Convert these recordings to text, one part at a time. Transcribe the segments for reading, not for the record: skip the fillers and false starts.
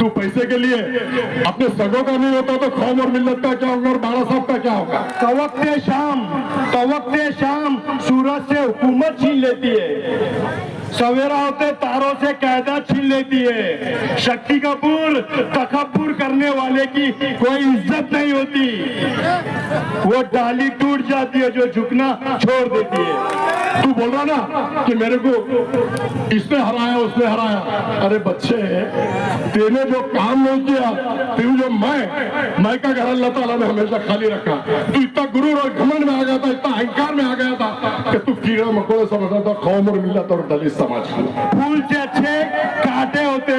तू पैसे के लिए अपने सगों का नहीं होता तो कौम और मिल्लत का क्या होगा और बाड़ा साहब का क्या होगा? तवक्ते शाम सूरज से हुकूमत छीन लेती है, सवेरा होते तारों से कायदा छीन लेती है। शक्ति कपूर तकब्बुर करने वाले की कोई इज्जत नहीं होती, वो डाली टूट जाती है जो झुकना छोड़ देती है। तू बोल रहा ना कि मेरे को इसने हराया उसने हराया, अरे बच्चे तेने जो काम नहीं किया, तू जो मैं का घर अल्लाह ताला ने हमेशा खाली रखा। तू इतना गुरूर और घमंड में आ गया था, इतना अहंकार में आ गया था कि तू कीड़ा मकोड़े समझता था कौम और मिल्लत और दलित समाज को। फूल से अच्छे कांटे होते,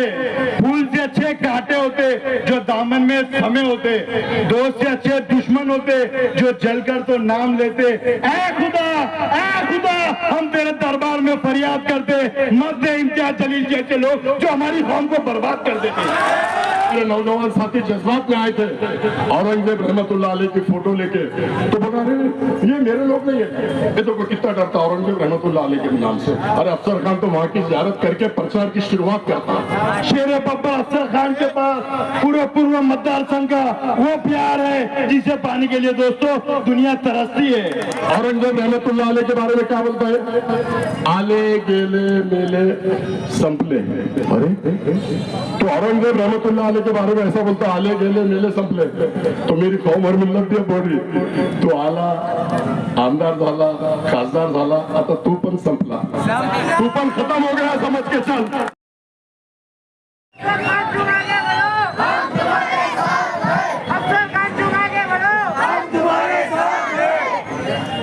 फूल से अच्छे कांटे होते जो दामन में थमे होते, दोस्त से अच्छे दुश्मन होते जो जलकर तो नाम लेते। ऐ खुदा हम तेरे दरबार में फरियाद करते, मत दे इम्तियाज जलील जैसे लोग जो हमारी कौम को बर्बाद कर देते। मेरे नौजवान साथी जज्बात में आए थे औरंगजेब रहमतुल्लाह अलैह की फोटो लेके, तो बता रहे ये मेरे लोग नहीं है। ये तो कितना डरता औरंगजेब रहमतुल्लाह अलैह के नाम से। अरे अफसर खान तो वहाँ की ज़ियारत करके प्रचार की शुरुआत करता। शेर पप्पा अफसर खान के पास पूरे पूर्व मतदार संघ का वो प्यार है जिसे पाने के लिए दोस्तों दुनिया तरसती है। औरंगजेब रहमतुल्लाह अलैह के बारे में क्या बोलता है? आले गेले मेले संपले। अरे तो औरंगजेब रहमतुल्लाह अलैह के बारे में ऐसा बोलता, आले गेले मेले संपले, तो मेरी कौम और मिल्लत भी बोल रही तू आला आमदार झाला खासदार झाला, आता तू पण संपला, तू पण खत्म हो गया, समझ के चल।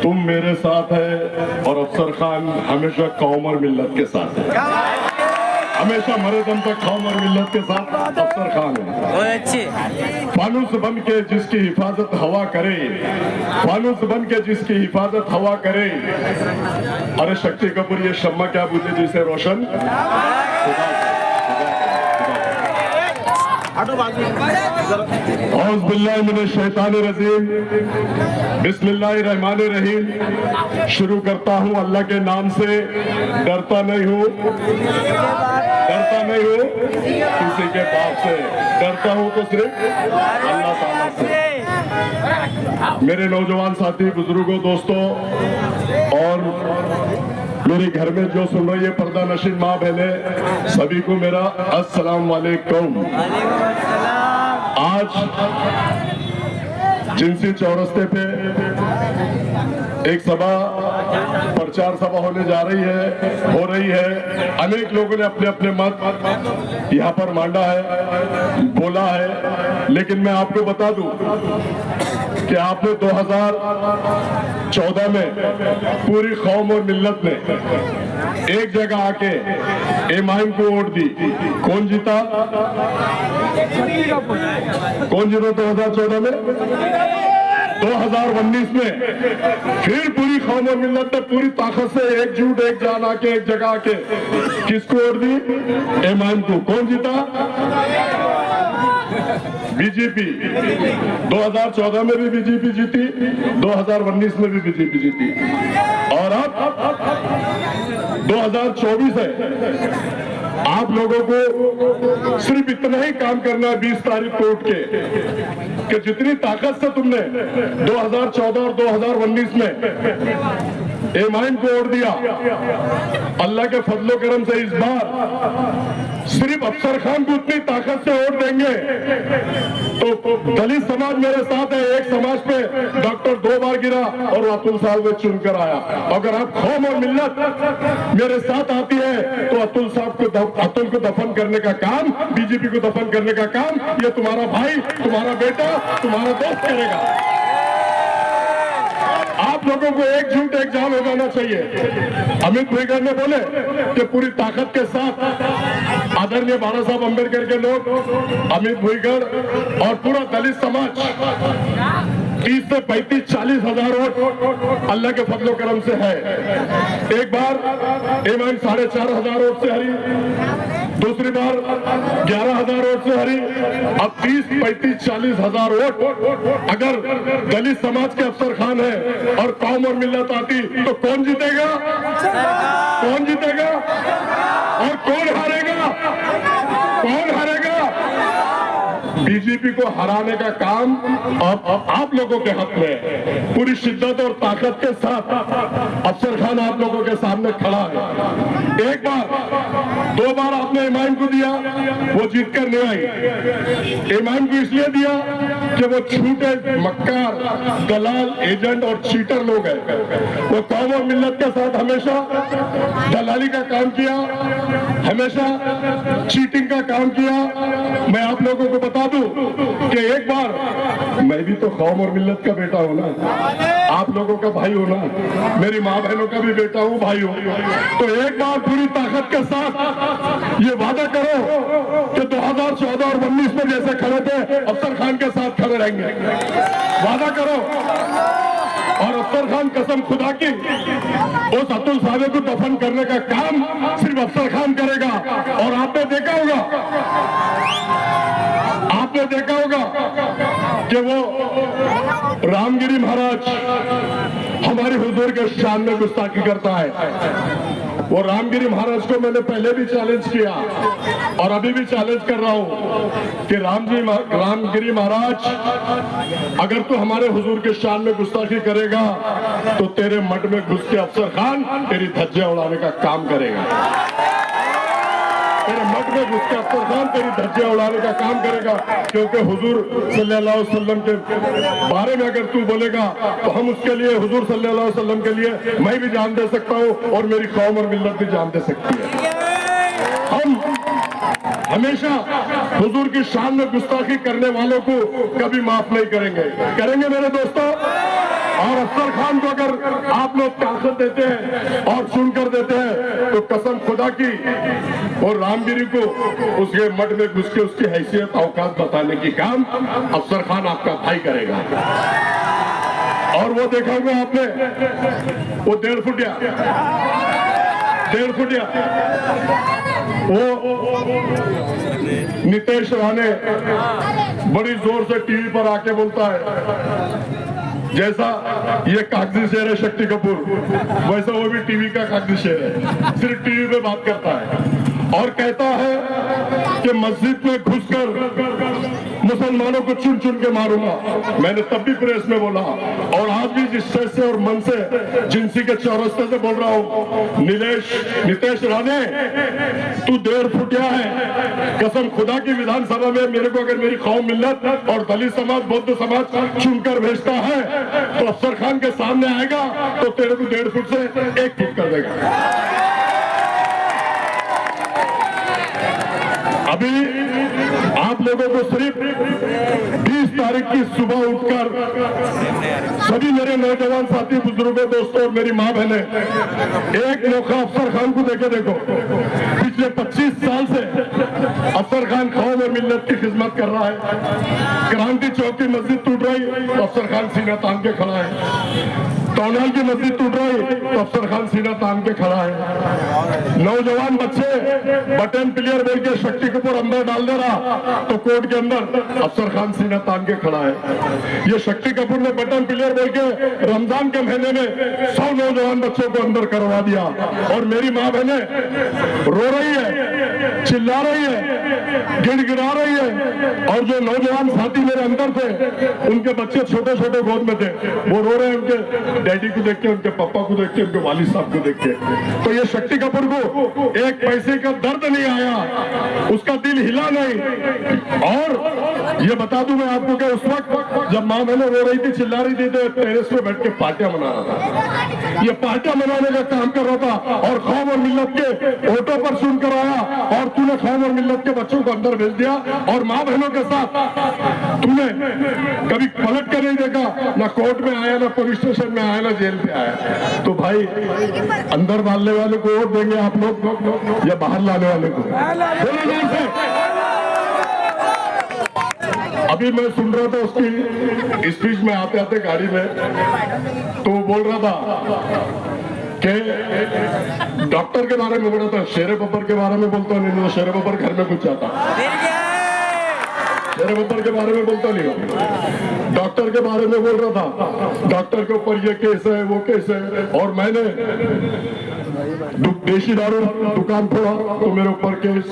तुम मेरे साथ है और अफसर खान हमेशा कौम और मिल्लत के साथ है, हमेशा मरे दम तक कौम और मिल्लत के साथ अफसर खान है। फानूस बन के जिसकी हिफाजत हवा करे, फानूस बन के जिसकी हिफाजत हवा करे। अरे शक्ति कपूर ये शम्मा क्या बुझे जिसे रोशन बिस्मिल्लाहिर्रहमानिर्रहीम। शुरू करता हूँ अल्लाह के नाम से, डरता नहीं हूँ किसी के बाप से, डरता हूँ तो सिर्फ अल्लाह ताला से। मेरे नौजवान साथी, बुजुर्गों, दोस्तों और मेरे घर में जो सुन रही है पर्दा नशीन माँ बहने, सभी को मेरा अस्सलाम वालेकुम। आज जिनसी चौरस्ते पे एक सभा, प्रचार सभा होने जा रही है, हो रही है। अनेक लोगों ने अपने अपने मत यहाँ पर मांडा है, बोला है, लेकिन मैं आपको बता दूं कि आपने 2014 में पूरी कौम और मिल्लत ने एक जगह आके इमाम को वोट दी। कौन जीता 2014 में? 2019 में फिर पूरी कौम और मिल्लत ने पूरी ताकत से एकजुट एक जान आके एक जगह आके किसको वोट दी? इमाम को। कौन जीता? बीजेपी। 2014 में भी बीजेपी जीती, 2019 में भी बीजेपी जीती, और अब 2024 है। आप लोगों को सिर्फ इतना ही काम करना है 20 तारीख को उठ के कि जितनी ताकत से तुमने 2014 और 2019 में इमाम को वोट दिया, अल्लाह के फजलो करम से इस बार सिर्फ अफसर खान को उतनी ताकत से वोट देंगे तो दलित समाज मेरे साथ है। एक समाज पे डॉक्टर 2 बार गिरा और अतुल साहब ने चुनकर आया। अगर आप कौम और मिल्लत मेरे साथ आती है तो अतुल को दफन करने का काम, बीजेपी को दफन करने का काम ये तुम्हारा भाई, तुम्हारा बेटा, तुम्हारा दोस्त करेगा। आप लोगों को एकजुट एक जान हो जाना चाहिए। अमित भुईगढ़ ने बोले कि पूरी ताकत के साथ आदरणीय बाबा साहब अम्बेडकर के लोग, अमित भुईगढ़ और पूरा दलित समाज 30 से 35-40 हजार वोट अल्लाह के फजलो करम से है। एक बार इमाम 4,500 वोट से हरी, दूसरी बार 11,000 वोट से हरी, अब 30, 35, 40 हजार वोट अगर दलित समाज के अफसर खान है और कौम और मिल्लत आती तो कौन जीतेगा? और कौन हारेगा? बीजेपी को हराने का काम अब आप लोगों के हाथ में है। पूरी शिद्दत और ताकत के साथ अफसर खान आप लोगों के सामने खड़ा है। एक बार 2 बार आपने ईमान को दिया, वो जीत कर नहीं आई। ईमान को इसलिए दिया कि वो छूटे मक्कार, दलाल, एजेंट और चीटर लोग हैं। वो कौम और मिल्लत के साथ हमेशा दलाली का काम किया, हमेशा चीटिंग का काम किया। मैं आप लोगों को बता दूं कि एक बार मैं भी तो कौम और मिल्लत का बेटा हूं ना, आप लोगों का भाई हो ना, मेरी माँ बहनों का भी बेटा हूं, भाई हूं। तो एक बार पूरी ताकत के साथ ये वादा करो कि 2014 और 19 में जैसे खड़े थे अफसर खान के साथ खड़े रहेंगे। वादा करो। और अफसर खान कसम खुदा की उस अतुल सावे को दफन करने का काम सिर्फ अफसर खान करेगा। और आपने देखा होगा कि वो रामगिरी महाराज हमारे हुजूर के शान में गुस्ताखी करता है। वो रामगिरी महाराज को मैंने पहले भी चैलेंज किया और अभी भी चैलेंज कर रहा हूं कि रामगिरी महाराज, अगर तू हमारे हुजूर के शान में गुस्ताखी करेगा तो तेरे मठ में घुस के अफसर खान तेरी धज्जियां उड़ाने का काम करेगा। तेरे मठ में घुस के अफसर खान तेरी धज्जियां उड़ाने का काम करेगा। क्योंकि हुजूर सल्लल्लाहु अलैहि वसल्लम के बारे में अगर तू बोलेगा तो हम उसके लिए, हुजूर सल्लल्लाहु अलैहि वसल्लम के लिए मैं भी जान दे सकता हूं और मेरी कौम और मिल्लत भी जान दे सकती है। हम हमेशा हुजूर की शान में गुस्ताखी करने वालों को कभी माफ नहीं करेंगे मेरे दोस्तों। और अफसर खान को अगर आप लोग ताकत देते हैं और सुनकर देते हैं तो कसम खुदा की और रामगिरी को उसके मठ में घुस के उसकी हैसियत औकात बताने की काम अफसर खान आपका भाई करेगा। और वो देखा होगा आपने, वो 1.5 फुटिया वो नीतीश राणे बड़ी जोर से टीवी पर आके बोलता है जैसा ये कागजी शेर है शक्ति कपूर, वैसा वो भी टीवी का कागजी शेर है। सिर्फ टीवी पे बात करता है और कहता है कि मस्जिद में घुसकर मुसलमानों को चुन चुन के मारूंगा। मैंने तब भी प्रेस में बोला और आज भी जिस शय से और मन से जिनसी के चौरस्ते से बोल रहा हूं, नीतीश राणे तू 1.5 फुटिया है। कसम खुदा की विधानसभा में मेरे को अगर मेरी कौम मिल्लत और दलित समाज, बौद्ध समाज चुनकर भेजता है तो अफसर खान के सामने आएगा तो तेरे को 1.5 फुट से 1 फुट कर देगा। अभी आप लोगों को सिर्फ 20 तारीख की सुबह उठकर सभी मेरे नौजवान साथी, बुजुर्गों, दोस्तों और मेरी माँ बहने एक मौका अफसर खान को देके देखो। पिछले 25 साल से अफसर खान कौम और मिल्लत की खिदमत कर रहा है। क्रांति चौक की मस्जिद टूट रही तो अफसर खान सीना तान के खड़ा है। टोनाल की मस्जिद टूट रही तो अफसर खान सीना तान के खड़ा है। नौजवान बच्चे बटन प्लेयर बोल के शक्ति कपूर अंदर डाल दे रहा तो कोर्ट के अंदर अफसर खान सीना तान के खड़ा है। ये शक्ति कपूर ने बटन प्लेयर बोल के रमजान के महीने में 100 नौजवान बच्चों को अंदर करवा दिया। और मेरी माँ बहने रो रही है, चिल्ला रही है, गिड़गिड़ा रही है। और जो नौजवान साथी मेरे अंदर थे उनके बच्चे छोटे छोटे गोद में थे, वो रो रहे हैं उनके डैडी को देख के, उनके पापा को देख के, उनके वालिद साहब को देख के। तो ये शक्ति कपूर को एक पैसे का दर्द नहीं आया, उसका दिल हिला नहीं। और ये बता दूं मैं आपको कि उस वक्त जब माँ बहने रो रही थी, चिल्ला रही थी, तो टेरेस पे बैठ के पार्टियां मना रहा था। ये पार्टियां मनाने का काम कर रहा था और कौम और मिल्लत के ऑटो पर सुनकर आया और तूने कौम और मिल्लत के बच्चों को अंदर भेज दिया और माँ बहनों के साथ तूने कभी पलट कर नहीं देखा, ना कोर्ट में आया, ना पुलिस स्टेशन में आया, ना जेल पे आया। तो भाई अंदर डालने वाले को वोट देंगे आप लोग या बाहर लाने वाले को? अभी मैं सुन रहा था उसकी स्पीच में आते आते गाड़ी में, तो वो बोल रहा था कि डॉक्टर के बारे में बोल रहा था, शेरे बब्बर के बारे में बोलता नहीं, तो शेरे बब्बर घर में घुस जाता। शेरे बब्बर के बारे में बोलता नहीं, डॉक्टर के बारे में बोल रहा था, डॉक्टर के ऊपर ये केस है, वो केस है। और मैंने देशी दारू दुकान फोड़ा तो मेरे ऊपर केस,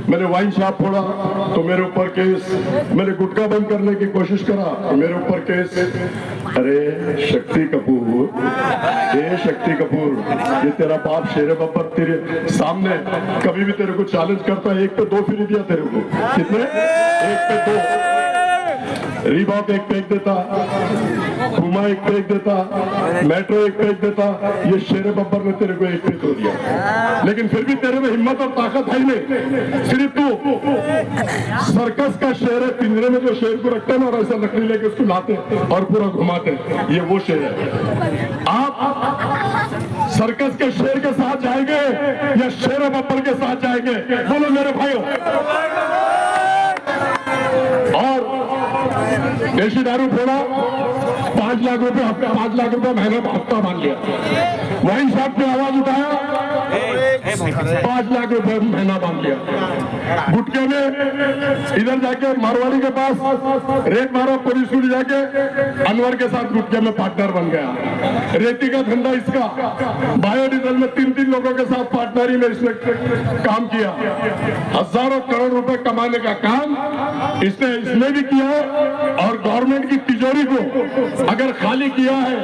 मैंने वाइन शॉप फोड़ा तो मेरे ऊपर केस, मैंने गुटखा बंद करने की कोशिश करा तो मेरे ऊपर केस। अरे शक्ति कपूर, ये शक्ति कपूर, ये तेरा बाप शेर बब्बर तेरे सामने कभी भी तेरे को चैलेंज करता है, 1 पे 2 फ्री दिया तेरे को, कितने? 1 पे 2। रीबॉक 1 पे 1 देता, पुमा 1 पे 1 देता, मेट्रो 1 पे 1 देता, ये शेर बब्बर ने तेरे को 1 पे 2 दिया। लेकिन फिर भी तेरे में हिम्मत और ताकत है ही नहीं। सिर्फ तू सर्कस का शेर है, पिंजरे में जो शेर को रखते हैं ना और ऐसा लकड़ी लेके उसको लाते और पूरा घुमाते, ये वो शेर है। आप सर्कस के शेर के साथ जाएंगे या शेर बब्बर के साथ जाएंगे? बोलो मेरे भाइयों। और देशी दारू फोड़ा, 5 लाख रुपए हफ्ता, 5 लाख रुपए महीने हफ्ता मान लिया। वाइन शॉप पे आवाज उठाया, 5 लाख रुपए महीना मान लिया। गुटके में इधर जाके मारवाड़ी के पास रेट मारा, पुलिस को जाके अनवर के साथ गुटके में पार्टनर बन गया। रेती का धंधा इसका, बायोडीजल में 3 लोगों के साथ पार्टनरी में इसने काम किया। हजारों करोड़ रुपए कमाने का काम इसने भी किया और गवर्नमेंट की तिजोरी को अगर खाली किया है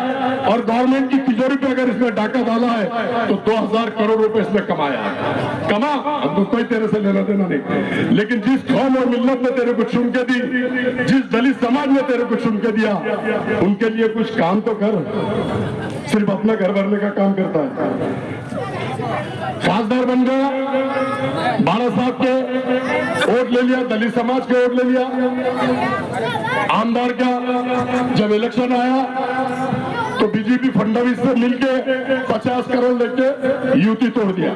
और गवर्नमेंट की तिजोरी पे अगर इसने डाका डाला है तो 2000 करोड़ रुपए इसने कमाया है। कमा, अब तो कोई तेरे से लेना देना नहीं, लेकिन जिस कौम और मिल्लत ने तेरे को चुन के दी, जिस दलित समाज ने तेरे को चुन के दिया, उनके लिए कुछ काम तो कर। सिर्फ अपना घर भरने का काम करता है। खासदार बन गया, 12 साहब के वोट ले लिया, दलित समाज के वोट ले लिया। आमदार का जब इलेक्शन आया तो बीजेपी फडणवीस से मिलके 50 करोड़ लेके युति तोड़ दिया।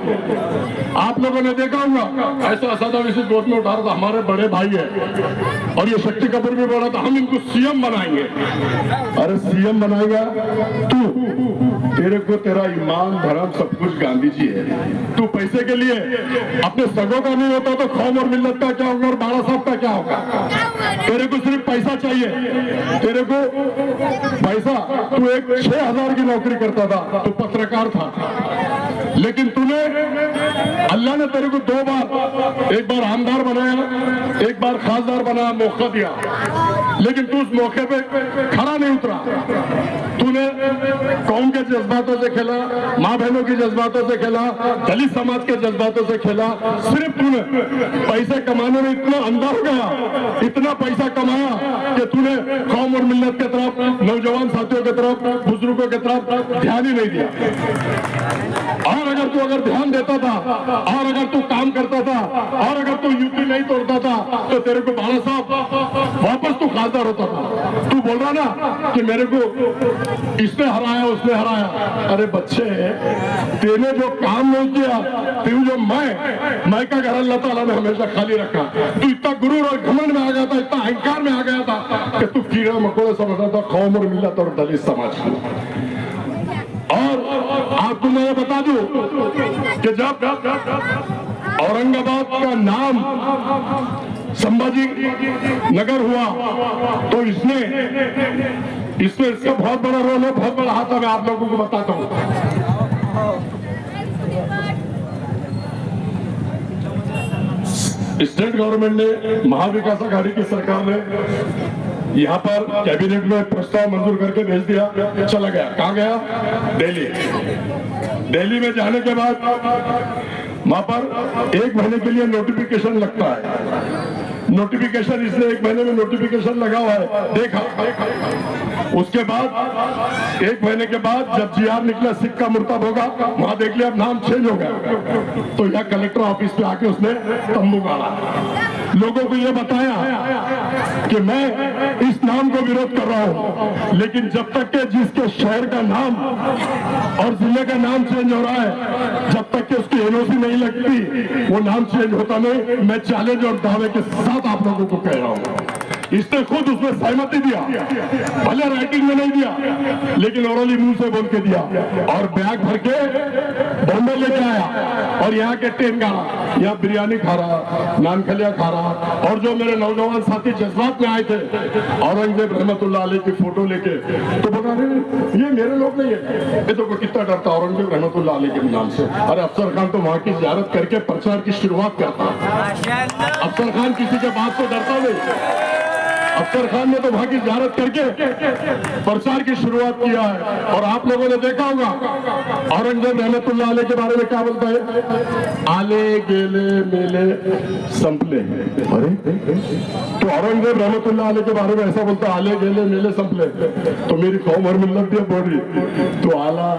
आप लोगों ने देखा होगा, ऐसा सदाविशी गोद में उठा रहा था, हमारे बड़े भाई है। और ये शक्ति कपूर भी बोला था हम इनको सीएम बनाएंगे। अरे सीएम बनाएगा तू, तेरे को तेरा ईमान धर्म सब कुछ गांधी जी है। तू पैसे के लिए अपने सगों का नहीं होता तो कौम और मिल्लत का क्या होगा और 12 साहब का क्या होगा? तेरे को सिर्फ पैसा चाहिए, तेरे को पैसा। तू एक 6000 की नौकरी करता था, तू पत्रकार था, लेकिन तूने, अल्लाह ने तेरे को 2 बार, एक बार आमदार बनाया, एक बार खासदार बनाया, मौका दिया, लेकिन तू उस मौके पे खड़ा नहीं उतरा। तूने कौम के जज्बातों से खेला, माँ बहनों की जज्बातों से खेला, दलित समाज के जज्बातों से खेला। सिर्फ तूने पैसे कमाने में इतना अंधा हो गया, इतना पैसा कमाया कि तूने कौम और मिल्लत के तरफ, नौजवान साथियों की तरफ, बुजुर्गों की तरफ ध्यान ही नहीं दिया। और अगर ध्यान देता था, और अगर तू काम करता था, और अगर तू यूपी नहीं तोड़ता था तो तेरे को 12 साहब वापस तू खासदार होता था। तू बोल रहा ना कि मेरे को इसने हराया उसने हराया। अरे बच्चे, तेने जो काम नहीं किया, तू जो मैं का घर अल्लाह ताला ने हमेशा खाली रखा। तू इतना गुरूर और घमंड में आ गया था, इतना अहंकार में आ गया था कि तू कीड़ा मकोड़े समझता था कौम और मिल्लत और दलित समाज को। और आपको मैं बता दूं कि जब औरंगाबाद का नाम संभाजी नगर हुआ तो इसमें इसका बहुत बड़ा रोल है, बहुत बड़ा हाथ है। मैं आप लोगों को बताता हूं। स्टेट गवर्नमेंट ने, महाविकास आघाड़ी की सरकार ने यहाँ पर कैबिनेट में प्रस्ताव मंजूर करके भेज दिया, चला गया। कहाँ गया? दिल्ली। दिल्ली में जाने के बाद वहां पर 1 महीने के लिए नोटिफिकेशन लगता है। नोटिफिकेशन इसलिए 1 महीने में नोटिफिकेशन लगा हुआ है, देखा। उसके बाद 1 महीने के बाद जब जीआर निकला, सिक्का मुर्तब होगा, वहां देख लिया नाम चेंज हो गया। तो यहाँ कलेक्टर ऑफिस पे आके उसने तंबू गाड़ा, लोगों को ये बताया कि मैं इस नाम को विरोध कर रहा हूं, लेकिन जब तक के जिसके शहर का नाम और जिले का नाम चेंज हो रहा है, जब तक कि उसकी एनओसी नहीं लगती, वो नाम चेंज होता नहीं। मैं चैलेंज और दावे के साथ आप लोगों को कह रहा हूं। इसने खुद उसमें सहमति दिया, भले राइटिंग में नहीं दिया, लेकिन ओरली मुंह से बोल के दिया। और बैग भर के बॉम्बे लेके आया और यहाँ के ट्रेन गाड़ा, यहाँ बिरयानी खा रहा, नान खलिया खा रहा, रहा। और जो मेरे नौजवान साथी जज्बात में आए थे औरंगजेब रहमतुल्लाह अलैह की फोटो लेके, तो बता रहे ये मेरे लोग नहीं है, ये तो कितना डरता औरंगजेब रहमतुल्लाह अलैह के नाम से। अरे अफसर खान तो वहां की जियारत करके प्रचार की शुरुआत करता। अफसर खान किसी के बात से डरता नहीं। अफसर खान ने तो वहां की जियारत करके प्रचार की शुरुआत किया है। और आप लोगों ने देखा होगा औरंगजेब रहमतुल्लाह अलैह के बारे में क्या बोलता है, आले गेले मेले संपले। अरे तो औरंगजेब रहमतुल्लाह अलैह के बारे में ऐसा बोलता है, आले गेले मेले संपले, तो मेरी कौम और मिल्लत भी बोल रही तो आला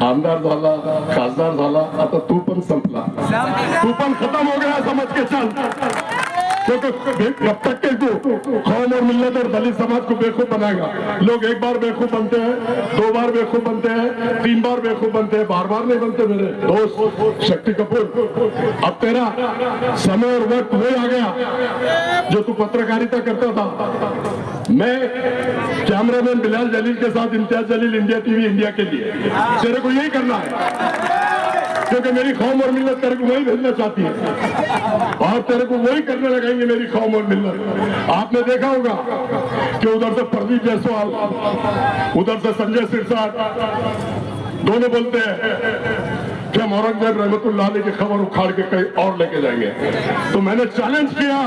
आमदार झाला, खासदार झाला, आता तू पण संपला, तू पण खत्म हो गया समझ के चल। क्योंकि जब तक के तू कौम और मिल्लत और दलित समाज को बेवकूफ बनाएगा, लोग एक बार बेवकूफ बनते हैं, 2 बार बेवकूफ बनते हैं, 3 बार बेवकूफ बनते हैं, बार बार नहीं बनते। मेरे दोस्त शक्ति कपूर, अब तेरा समय और वक्त वही आ गया जो तू पत्रकारिता करता था। मैं कैमरामैन बिलाल जलील के साथ Imtiaz Jaleel India TV India के लिए, तेरे को यही करना है क्योंकि मेरी कौम और मिल्लत तेरे को वही भेजना चाहती है और तेरे को वही करने लगाएंगे मेरी कौम और मिल्लत। आपने देखा होगा कि उधर से प्रदीप जायसवाल, उधर से संजय सिरसाट, दोनों बोलते हैं कि हम औरंगजेब रहमतुल्लाह अलैह की खबर उखाड़ के कहीं और लेके जाएंगे। तो मैंने चैलेंज किया,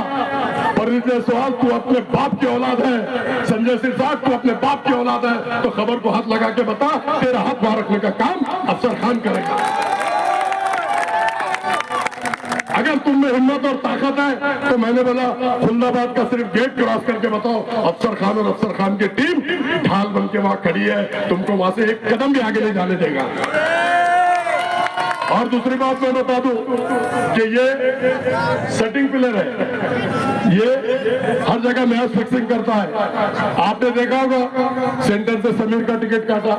प्रदीप जायसवाल तू अपने बाप की औलाद है, संजय सिरसाट तू अपने बाप की औलाद है, तो खबर को हाथ लगा के बता, तेरा हाथ वहां रखने का काम अफसर खान करेगा। अगर तुम में हिम्मत और ताकत है तो मैंने बोला खुल्दाबाद का सिर्फ गेट क्रॉस करके बताओ, अफसर खान और अफसर खान की टीम ढाल बन के वहां खड़ी है, तुमको वहां से एक कदम भी आगे नहीं जाने देगा। और दूसरी बात मैं बता दूं कि ये सेटिंग प्लेयर है, ये हर जगह मैच फिक्सिंग करता है। आपने देखा होगा सेंटर से समीर का टिकट काटा,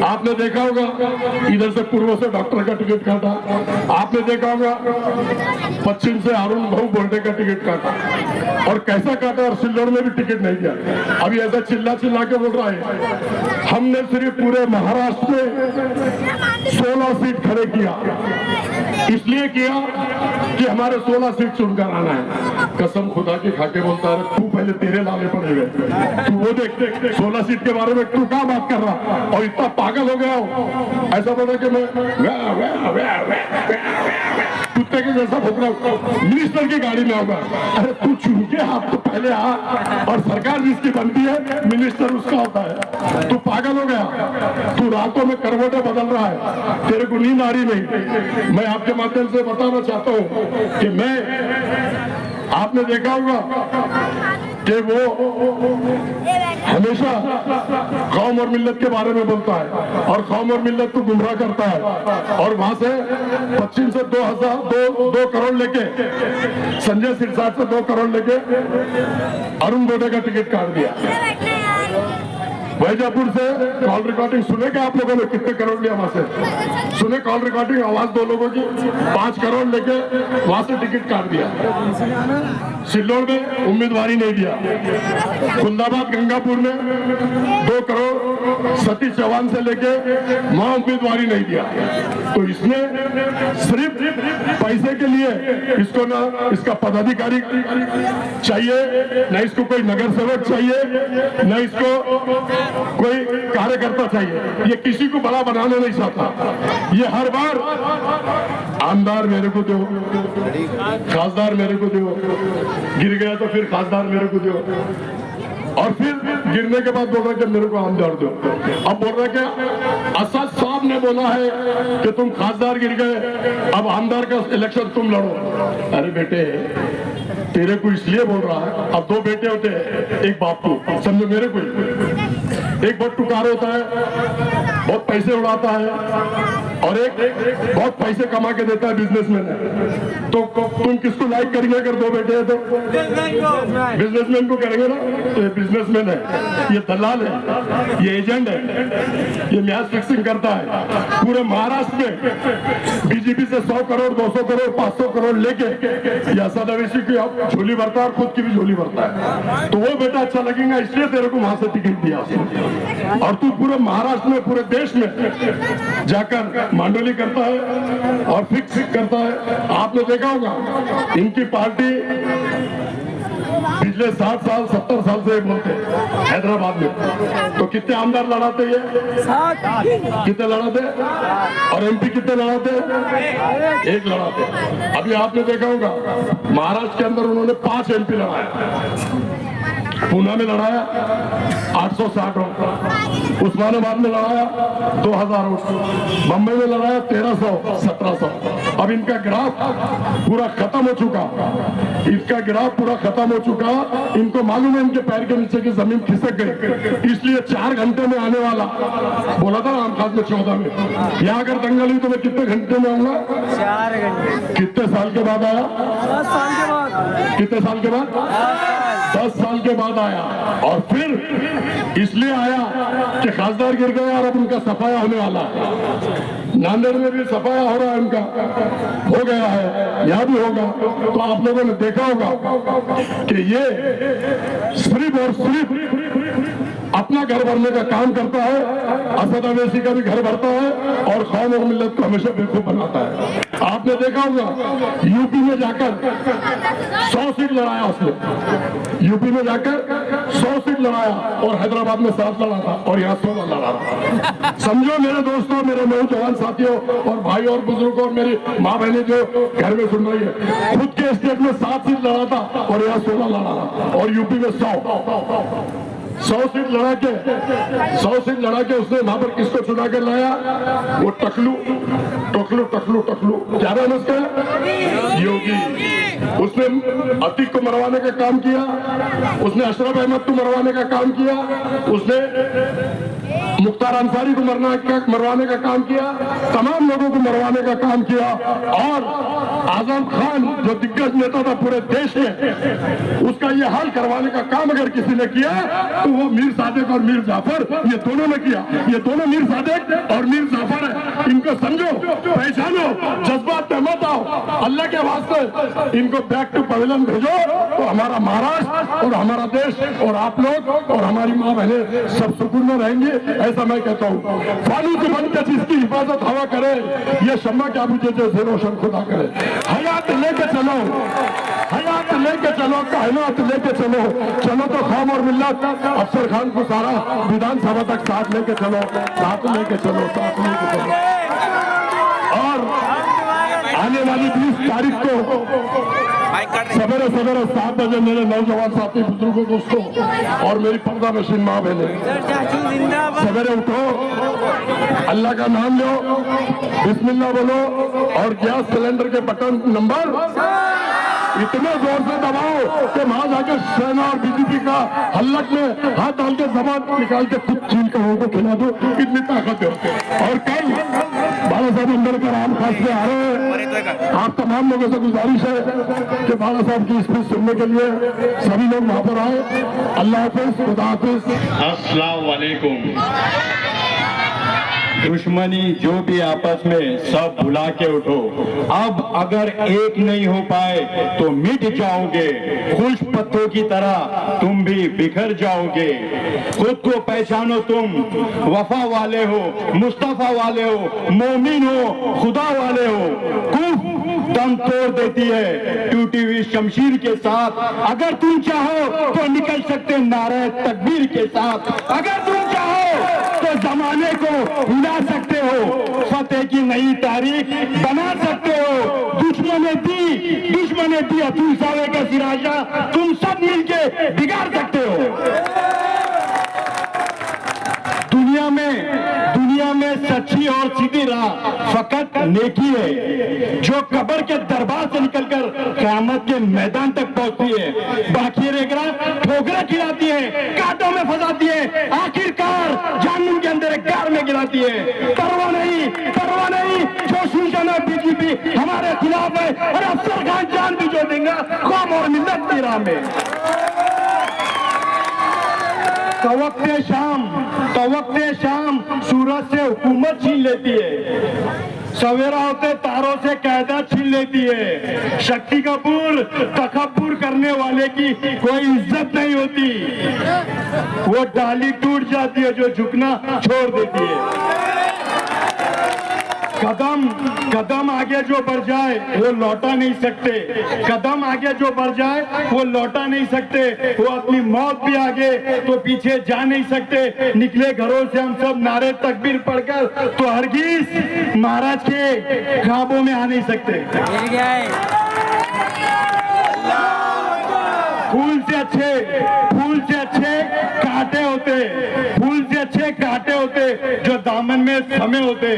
आपने देखा होगा इधर से पूर्व से डॉक्टर का टिकट काटा, आपने देखा होगा पश्चिम से अरुण भाऊ बोल्टे का टिकट काटा, और कैसा काटा, और सिल्लोड़ में भी टिकट नहीं दिया। अभी ऐसा चिल्ला चिल्ला के बोल रहा है हमने सिर्फ पूरे महाराष्ट्र में 16 सीट खड़े किया, इसलिए किया कि हमारे 16 सीट चुनकर आना है। कसम खुदा की खाके बोलता है, तू पहले तेरे लाले पड़े हुए, तू वो देख 16 सीट के बारे में तू क्या बात कर रहा, और इतना पागल हो गया हो, ऐसा बोला कि मैं कुत्ते के जैसा भोग रहा हूं, मिनिस्टर की गाड़ी में होगा। अरे तू चुन के हाथ तो पहले आ, और सरकार जिसकी बनती है मिनिस्टर उसका होता है। तू पागल हो गया, तू रातों में करवटें बदल रहा है, तेरे को नींद आ रही नहीं। मैं आपके माध्यम से बताना चाहता हूं कि मैं, आपने देखा होगा कि वो हमेशा कौम और मिल्लत के बारे में बोलता है और कौम और मिल्लत को गुमराह करता है, और वहां से पश्चिम से 2 करोड़ लेके, संजय सिरसाट से 2 करोड़ लेके अरुण बोडे का टिकट काट दिया। वैजापुर से कॉल रिकॉर्डिंग सुने क्या आप लोगों ने, कितने करोड़ लिया वहां से सुने, कॉल रिकॉर्डिंग आवाज 2 लोगों की, 5 करोड़ लेके वहां से टिकट काट दिया। सिल्लोड़ में उम्मीदवारी नहीं दिया, खुल्दाबाद गंगापुर में 2 करोड़ सतीश चौहान से लेके वहां उम्मीदवारी नहीं दिया। तो इसने सिर्फ पैसे के लिए, इसको ना इसका पदाधिकारी चाहिए, न इसको कोई नगर सेवक चाहिए, न इसको कोई कार्यकर्ता चाहिए, ये किसी को बड़ा बनाना नहीं चाहता। ये हर बार आमदार मेरे को दो, खासदार मेरे को दो, गिर गया तो फिर खासदार मेरे को दो, और फिर गिरने के बाद बोल रहा है कि मेरे को आमदार दो। अब बोल रहा है कि असद साहब ने बोला है कि तुम खासदार गिर गए, अब आमदार का इलेक्शन तुम लड़ो। अरे बेटे तेरे को इसलिए बोल रहा है, अब 2 बेटे होते हैं, एक बाप को समझो, मेरे को एक बहुत टुकार होता है, बहुत पैसे उड़ाता है, और एक बहुत पैसे कमा के देता है, बिजनेसमैन है। तो तुम किसको लाइक करेंगे अगर 2 बेटे हैं तो? बिजनेसमैन को करेंगे ना, तो ये बिजनेसमैन है, ये दलाल है, ये एजेंट है, ये मैच फिक्सिंग करता है। पूरे महाराष्ट्र में बीजेपी से 100 करोड़ 200 करोड़ 500 करोड़ लेके ये असद अवैसी की झोली भरता है और खुद की भी झोली भरता है। तो वो बेटा अच्छा लगेगा, इसलिए तेरे को वहां से टिकट दिया, और तू पूरे महाराष्ट्र में पूरे देश में जाकर मांडोली करता है और फिक्स करता है। आपने देखा होगा इनकी पार्टी पिछले 60 साल 70 साल से बोलते हैं हैदराबाद में, तो कितने आमदार लड़ाते ये, कितने लड़ाते और एमपी कितने लड़ाते, एक लड़ाते। अभी आपने देखा होगा महाराष्ट्र के अंदर उन्होंने 5 एमपी लड़ाया, पूना में लड़ाया 860 वोट, उस्मानाबाद में लड़ाया 2000 वोट, बम्बई में लड़ाया 1300 1700। अब इनका ग्राफ पूरा खत्म हो चुका, इसका ग्राफ पूरा खत्म हो चुका। इनको मालूम है इनके पैर के नीचे की जमीन खिसक गई, इसलिए 4 घंटे में आने वाला बोला था राम खास में 14 में। यहाँ अगर दंगल हुई तो मैं कितने घंटे में आऊंगा, 4 घंटे। कितने साल के बाद आया, 10 साल के बाद। कितने साल के बाद, 10 साल के बाद आया। और फिर इसलिए आया कि खासदार गिर गया और अब उनका सफाया होने वाला है। नांदेड़ में भी सफाया हो रहा है, उनका हो गया है, यहाँ भी होगा। तो आप लोगों ने देखा होगा कि ये सिर्फ और सिर्फ अपना घर भरने का काम करता है, असद अवैसी का भी घर भरता है और कौम और मिल्लत को हमेशा बेवकूफ बनाता है। आपने देखा होगा यूपी में जाकर 100 सीट लड़ाया उसने, यूपी में जाकर 100 सीट लड़ाया और हैदराबाद में 7 लड़ा था और यहाँ 16 लड़ा था। समझो मेरे दोस्तों, मेरे नौजवान साथियों और भाई और बुजुर्गों और मेरी माँ बहनें जो घर में सुन रही है, खुद के स्टेट में 7 सीट लड़ा था और यहाँ 16 लड़ा था और यूपी में 100 सीट लड़ा के 100 सीट लड़ा के उसने वहां पर किसको चुना कर लाया, वो टकलू टकलू टकलू टकलू, क्या नाम उसका, योगी। उसने अतीक को मरवाने का काम किया, उसने अशरफ अहमद को मरवाने का काम किया, उसने मुख्तार अंसारी को मरवाने का काम किया, तमाम लोगों को मरवाने का काम किया। और आजम खान जो दिग्गज नेता था पूरे देश में, उसका ये हाल करवाने का काम अगर किसी ने किया तो वो मीर सादिक और मीर जाफर, ये दोनों ने किया। ये दोनों मीर सादिक और मीर जाफर है, इनको समझो, पहचानो, जज्बात में मत आओ, अल्लाह के वास्ते इनको बैक टू पवेलियन भेजो तो हमारा महाराष्ट्र और हमारा देश और आप लोग और हमारी माँ बहनें सब सुकून में रहेंगे, ऐसा मैं कहता हूँ। फानूस बन के जिसकी हिफाजत हवा करे, ये शम्मा क्या बुझे जैसे रोशन खुदा करे। हयात लेके चलो, हयात लेके चलो, कायनात लेके चलो, चलो तो कौम और मिल्लत अफसर खान को सारा विधानसभा तक साथ लेके चलो, साथ लेके चलो, साथ लेके चलो। और आने वाली 20 तारीख को सवेरे सवेरे 7 बजे मेरे नौजवान साथी बुजुर्गों दोस्तों और मेरी पर्दा नशीन माँ बहने, सवेरे उठो, अल्लाह का नाम लो, बिस्मिल्लाह बोलो और गैस सिलेंडर के बटन नंबर इतने जोर से दबाओ कि वहां जाकर सेना और बीजेपी का हल्लक में हाथ डाल के जबान निकाल के खुद छीन कर उनको खिला दो, इतनी ताकत है। और कल बाला साहब अम्बेडकर आम खास में आ रहे हैं, आप तमाम लोगों से गुजारिश है कि बाला साहब की स्पीच सुनने के लिए सभी लोग वहां पर आए। अल्लाह हाफिज, खुदा हाफिज, अस्सलाम वालेकुम। दुश्मनी जो भी आपस में सब भुला के उठो। अब अगर एक नहीं हो पाए तो मिट जाओगे, खुश पत्तों की तरह तुम भी बिखर जाओगे। खुद को पहचानो, तुम वफा वाले हो, मुस्तफा वाले हो, मोमिन हो, खुदा वाले हो। कुफ दम तोड़ देती है टूटी हुई शमशीर के साथ। अगर तुम चाहो तो निकल सकते नारे तकबीर के साथ। अगर तुम चाहो तो जमाने को हिला सकते हो, फतेह की नई तारीख बना सकते हो। दुश्मने दी अतुल सावे का सिराजा तुम सब मिलके बिगाड़ सकते हो। दुनिया में सच्ची और सीधी राह फकत नेकी है, जो कब्र के दरबार से निकलकर क़यामत के मैदान तक पहुंचती है। बाकी रेगरा ठोकरा खिलाती है, कांटों में फंसाती है, आखिरकार जहन्नुम के अंदर एक कार में गिराती है। परवाह नहीं जो शिवसेना बीजेपी हमारे खिलाफ है और अफसर खान जान भी जो देंगे कौम और मिल्लत की राह में। तवक्ते शाम सूरज से हुकूमत छीन लेती है। सवेरा होते तारों से कायदा छीन लेती है। शक्ति कपूर तकब्बुर करने वाले की कोई इज्जत नहीं होती, वो डाली टूट जाती है जो झुकना छोड़ देती है। कदम आगे जो बढ़ जाए वो लौटा नहीं सकते, कदम आगे जो बढ़ जाए वो लौटा नहीं सकते, वो अपनी मौत भी आगे तो पीछे जा नहीं सकते। निकले घरों से हम सब नारे तकबीर पढ़कर तो हरगिज महाराज के ख्वाबों में आ नहीं सकते। गिर गया है। फूल से अच्छे कांटे होते, फूल से अच्छे कांटे होते जो दामन में थमे होते,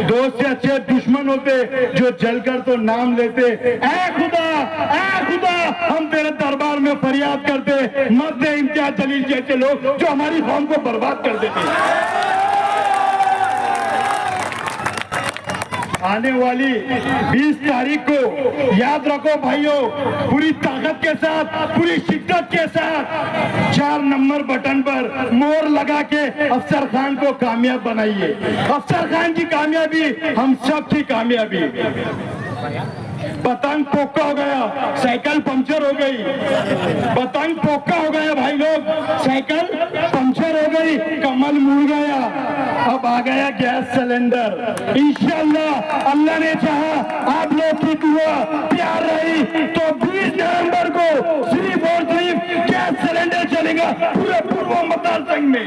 दोस्त से अच्छे दुश्मन होते जो जलकर तो नाम लेते। ऐ खुदा हम तेरे दरबार में फरियाद करते, मत दे इम्तियाज जलील जैसे लोग जो हमारी कौम को बर्बाद कर देते। आने वाली 20 तारीख को याद रखो भाइयों, पूरी ताकत के साथ, पूरी शिद्दत के साथ 4 नंबर बटन पर मोहर लगा के अफसर खान को कामयाब बनाइए। अफसर खान की कामयाबी हम सब की कामयाबी। पतंग पोका हो गया, साइकिल पंचर हो गई, पतंग पोका हो गया भाई लोग, साइकिल पंचर हो गई, कमल मुड़ गया, अब आ गया गैस सिलेंडर। इंशाअल्लाह अल्लाह ने चाहा आप लोग की दुआ प्यार रही तो 20 नवंबर को सिर्फ और सिर्फ गैस सिलेंडर चलेगा पूरे पूर्व मतदार संघ में।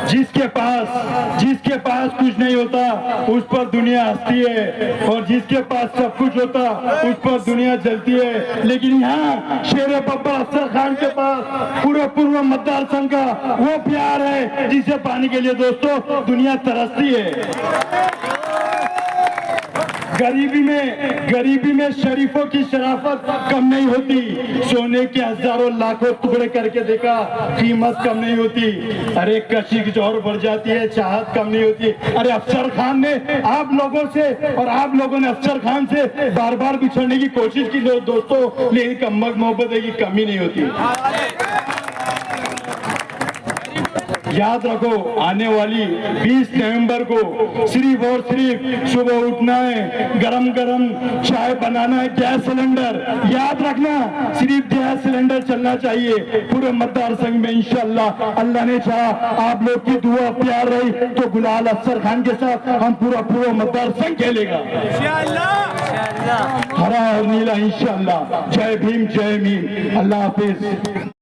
जिसके पास कुछ नहीं होता उस पर दुनिया हंसती है, और जिसके पास सब कुछ होता उस पर दुनिया जलती है। लेकिन यहाँ शेर बब्बर अफसर खान के पास पूरे पूर्व मतदार संघ का वो प्यार है जिसे पाने के लिए दोस्तों दुनिया तरसती है। गरीबी में शरीफों की शराफत कम नहीं होती, सोने के हजारों लाखों टुकड़े करके देखा कीमत कम नहीं होती। अरे कशिश और बढ़ जाती है, चाहत कम नहीं होती। अरे अफसर खान ने आप लोगों से और आप लोगों ने अफसर खान से बार बार बिछड़ने की कोशिश की दोस्तों, लेकिन कमबख्त मोहब्बत की कमी नहीं होती। याद रखो आने वाली 20 नवंबर को सिर्फ और सिर्फ सुबह उठना है, गरम गरम चाय बनाना है, गैस सिलेंडर याद रखना, सिर्फ गैस सिलेंडर चलना चाहिए पूरे मतदार संघ में। इंशाअल्लाह अल्लाह ने चाहा आप लोग की दुआ प्यार रही तो गुलाल अफसर खान के साथ हम पूरा मतदार संघ खेलेगा हरा और नीला इंशाअल्लाह। जय भीम, जय मीम, अल्लाह हाफिज।